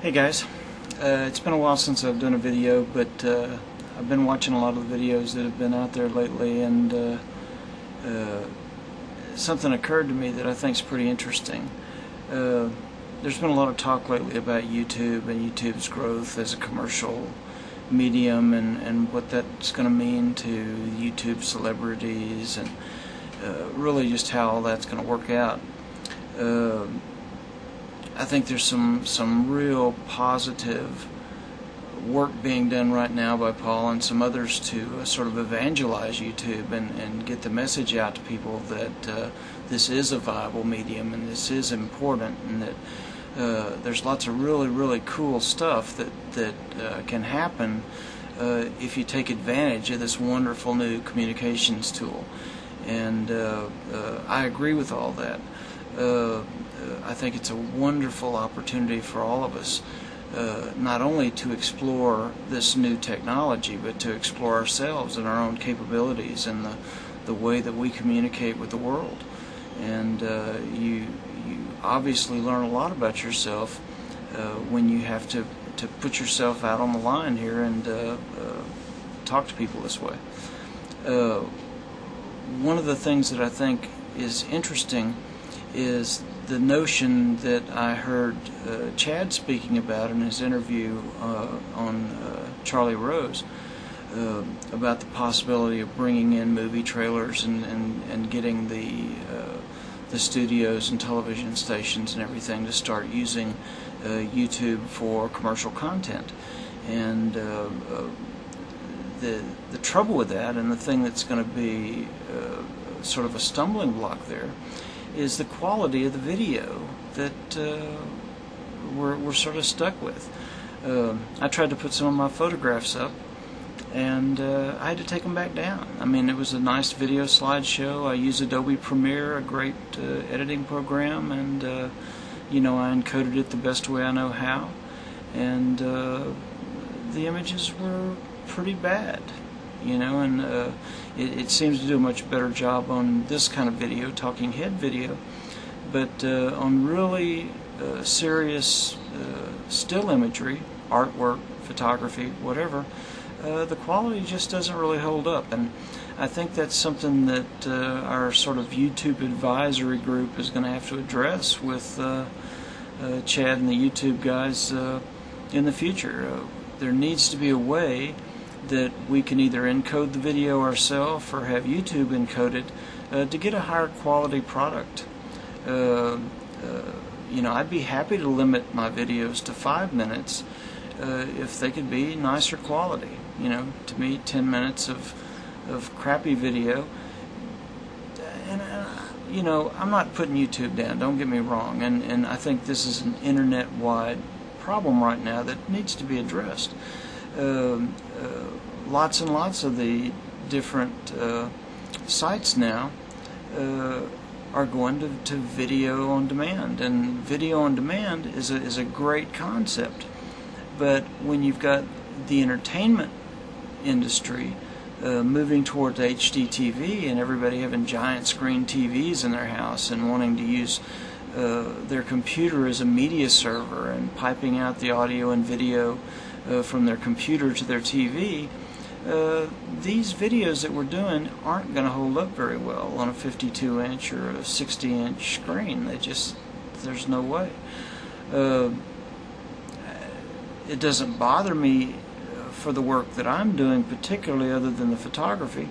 Hey guys, it's been a while since I've done a video, but I've been watching a lot of the videos that have been out there lately, and something occurred to me that I think is pretty interesting. There's been a lot of talk lately about YouTube and YouTube's growth as a commercial medium, and what that's going to mean to YouTube celebrities, and really just how all that's going to work out. I think there's some real positive work being done right now by Paul and some others to sort of evangelize YouTube and get the message out to people that this is a viable medium and this is important, and that there's lots of really cool stuff that can happen if you take advantage of this wonderful new communications tool. And I agree with all that. I think it's a wonderful opportunity for all of us, not only to explore this new technology, but to explore ourselves and our own capabilities and the way that we communicate with the world. And you obviously learn a lot about yourself when you have to put yourself out on the line here and talk to people this way. One of the things that I think is interesting is the notion that I heard Chad speaking about in his interview on Charlie Rose about the possibility of bringing in movie trailers and getting the studios and television stations and everything to start using YouTube for commercial content. And the trouble with that, and the thing that's going to be sort of a stumbling block there, is the quality of the video that we're sort of stuck with. I tried to put some of my photographs up, and I had to take them back down. I mean, it was a nice video slideshow. I use Adobe Premiere, a great editing program, and you know, I encoded it the best way I know how, and the images were pretty bad. You know, and it seems to do a much better job on this kind of video, talking head video, but on really serious still imagery, artwork, photography, whatever, the quality just doesn't really hold up. And I think that's something that our sort of YouTube advisory group is going to have to address with Chad and the YouTube guys in the future. There needs to be a way that we can either encode the video ourselves or have YouTube encode it to get a higher quality product. You know, I'd be happy to limit my videos to 5 minutes if they could be nicer quality. You know, to me, 10 minutes of crappy video. And you know, I'm not putting YouTube down, don't get me wrong, and I think this is an internet-wide problem right now that needs to be addressed. Lots and lots of the different sites now are going to video on demand, and video on demand is a great concept. But when you've got the entertainment industry moving towards HD TV, and everybody having giant screen TVs in their house and wanting to use their computer as a media server and piping out the audio and video from their computer to their TV, these videos that we're doing aren't going to hold up very well on a 52-inch or a 60-inch screen. There's no way. It doesn't bother me for the work that I'm doing particularly, other than the photography.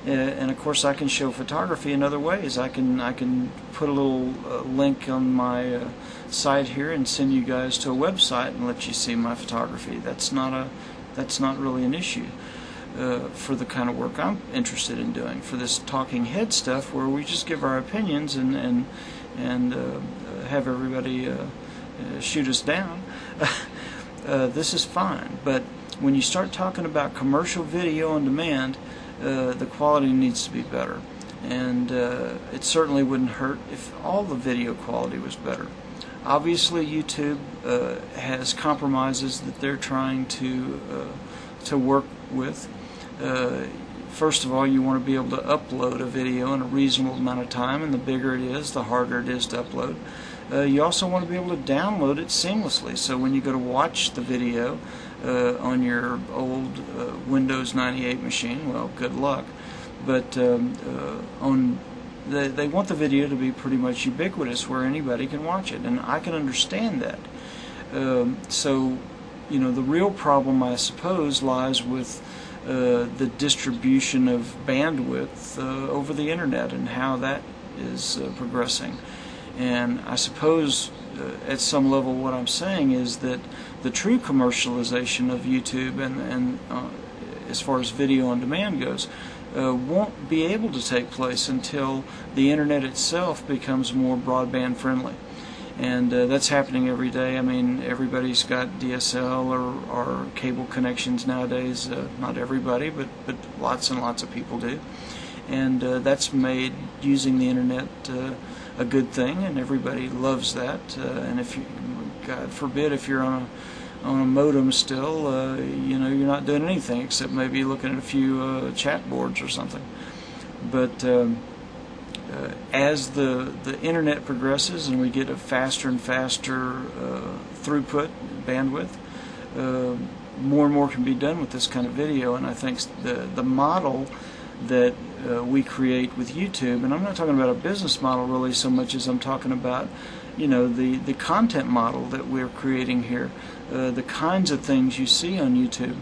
And of course I can show photography in other ways. I can put a little link on my site here and send you guys to a website and let you see my photography. That's not really an issue for the kind of work I'm interested in doing. For this talking head stuff, where we just give our opinions and have everybody shoot us down, this is fine. But when you start talking about commercial video on demand, the quality needs to be better, and it certainly wouldn't hurt if all the video quality was better. Obviously, YouTube has compromises that they're trying to work with. First of all, you want to be able to upload a video in a reasonable amount of time, and the bigger it is, the harder it is to upload. you also want to be able to download it seamlessly. So when you go to watch the video on your old Windows 98 machine, well, good luck. But they want the video to be pretty much ubiquitous where anybody can watch it, and I can understand that. So, you know, the real problem, I suppose, lies with the distribution of bandwidth over the internet and how that is progressing. And I suppose at some level what I'm saying is that the true commercialization of YouTube and as far as video on demand goes won't be able to take place until the internet itself becomes more broadband friendly. And that's happening every day. I mean, everybody's got DSL or cable connections nowadays. Not everybody, but lots and lots of people do. And that's made using the internet a good thing, and everybody loves that. And if you, God forbid, if you're on a modem still, you know, you're not doing anything except maybe looking at a few chat boards or something. But as the internet progresses and we get a faster and faster throughput bandwidth, more and more can be done with this kind of video. And I think the model that we create with YouTube, and I'm not talking about a business model really so much as I'm talking about, you know, the content model that we're creating here, the kinds of things you see on YouTube,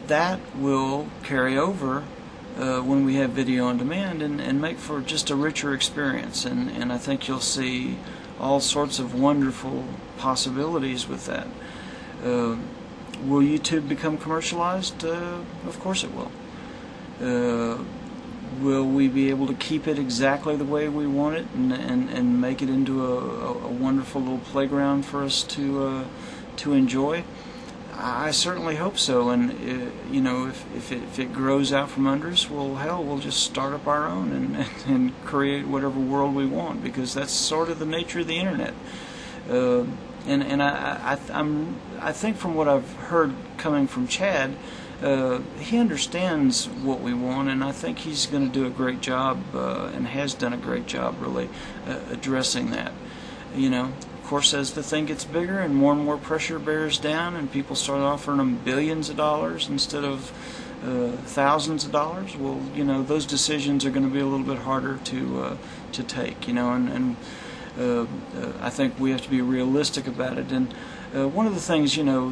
that will carry over when we have video on demand and make for just a richer experience. And I think you'll see all sorts of wonderful possibilities with that. Will YouTube become commercialized? Of course it will. Will we be able to keep it exactly the way we want it and make it into a wonderful little playground for us to enjoy? I certainly hope so. And you know, if it grows out from under us, well, hell, we'll just start up our own and create whatever world we want, because that's sort of the nature of the internet. And I think from what I've heard coming from Chad, he understands what we want, and I think he's going to do a great job and has done a great job really addressing that. You know, of course, as the thing gets bigger and more pressure bears down and people start offering them billions of dollars instead of thousands of dollars, well, you know, those decisions are going to be a little bit harder to take, you know, and I think we have to be realistic about it. And one of the things, you know,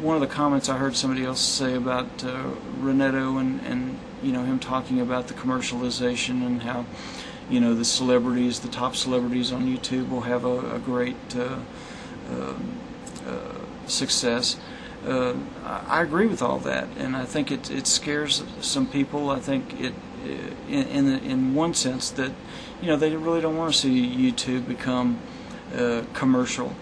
one of the comments I heard somebody else say about Reneto and you know, him talking about the commercialization and how, you know, the celebrities, the top celebrities on YouTube will have a great success. I agree with all that, and I think it scares some people. I think it, in one sense, that, you know, they really don't want to see YouTube become commercial.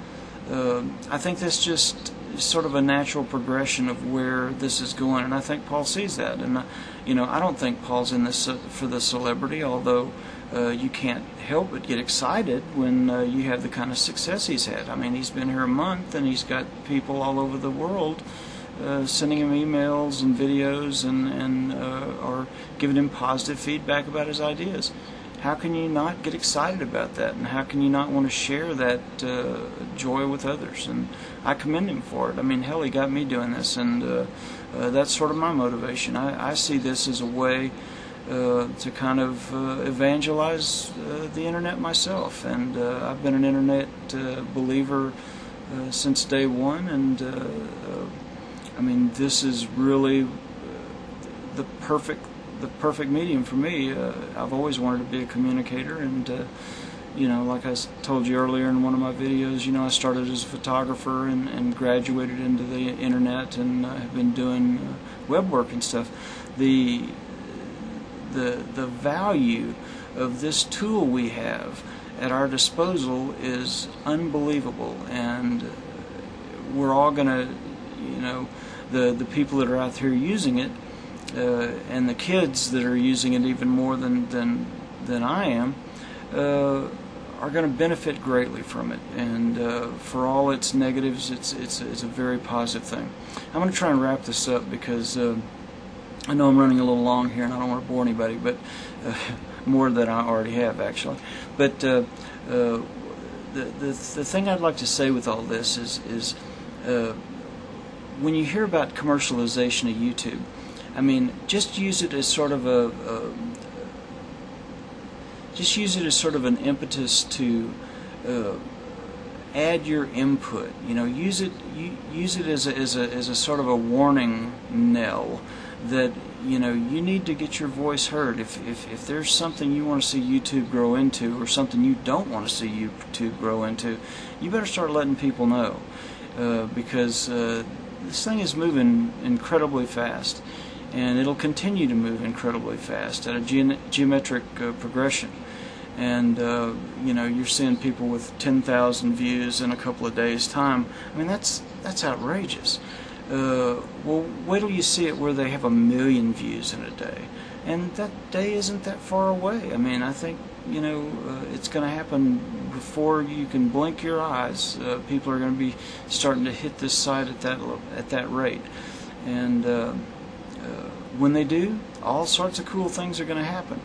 I think that's just sort of a natural progression of where this is going, and I think Paul sees that. And you know, I don't think Paul's in this for the celebrity, although you can't help but get excited when you have the kind of success he's had. I mean, he's been here a month and he's got people all over the world sending him emails and videos and or giving him positive feedback about his ideas. How can you not get excited about that, and how can you not want to share that joy with others? And I commend him for it. I mean, hell, he got me doing this, and that's sort of my motivation. I see this as a way to kind of evangelize the internet myself, and I've been an internet believer since day one, and I mean, this is really the perfect medium for me. I've always wanted to be a communicator, and you know, like I told you earlier in one of my videos, you know, I started as a photographer and graduated into the internet, and have been doing web work and stuff. The value of this tool we have at our disposal is unbelievable, and we're all gonna, you know, the people that are out here using it, and the kids that are using it even more than I am, are going to benefit greatly from it. And for all its negatives, it's a very positive thing. I'm going to try and wrap this up because I know I'm running a little long here and I don't want to bore anybody, but more than I already have, actually. But the thing I'd like to say with all this is when you hear about commercialization of YouTube, I mean, just use it as sort of an impetus to add your input. You know, use it as a sort of a warning knell that, you know, you need to get your voice heard. If there's something you want to see YouTube grow into, or something you don't want to see YouTube grow into, you better start letting people know, because this thing is moving incredibly fast, and it'll continue to move incredibly fast at a geometric progression. And you know, you're seeing people with 10,000 views in a couple of days' time. I mean, that's outrageous. Well, wait till you see it where they have 1 million views in a day, and that day isn't that far away. I mean, I think, you know, it's going to happen before you can blink your eyes. People are going to be starting to hit this site at that rate, and when they do, all sorts of cool things are going to happen.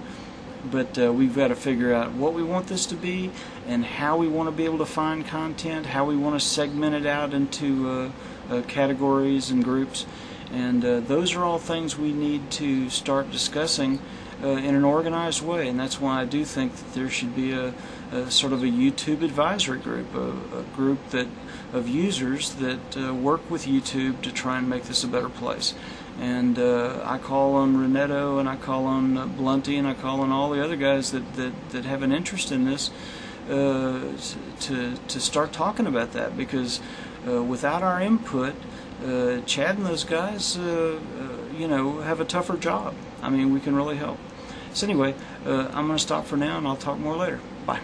But we've got to figure out what we want this to be, and how we want to be able to find content, how we want to segment it out into categories and groups, and those are all things we need to start discussing in an organized way. And that's why I do think that there should be a sort of a YouTube advisory group, a group of users that work with YouTube to try and make this a better place. And I call on Renetto, and I call on Blunty, and I call on all the other guys that have an interest in this to start talking about that, because without our input, Chad and those guys, you know, have a tougher job. I mean, we can really help. So anyway, I'm going to stop for now, and I'll talk more later. Bye.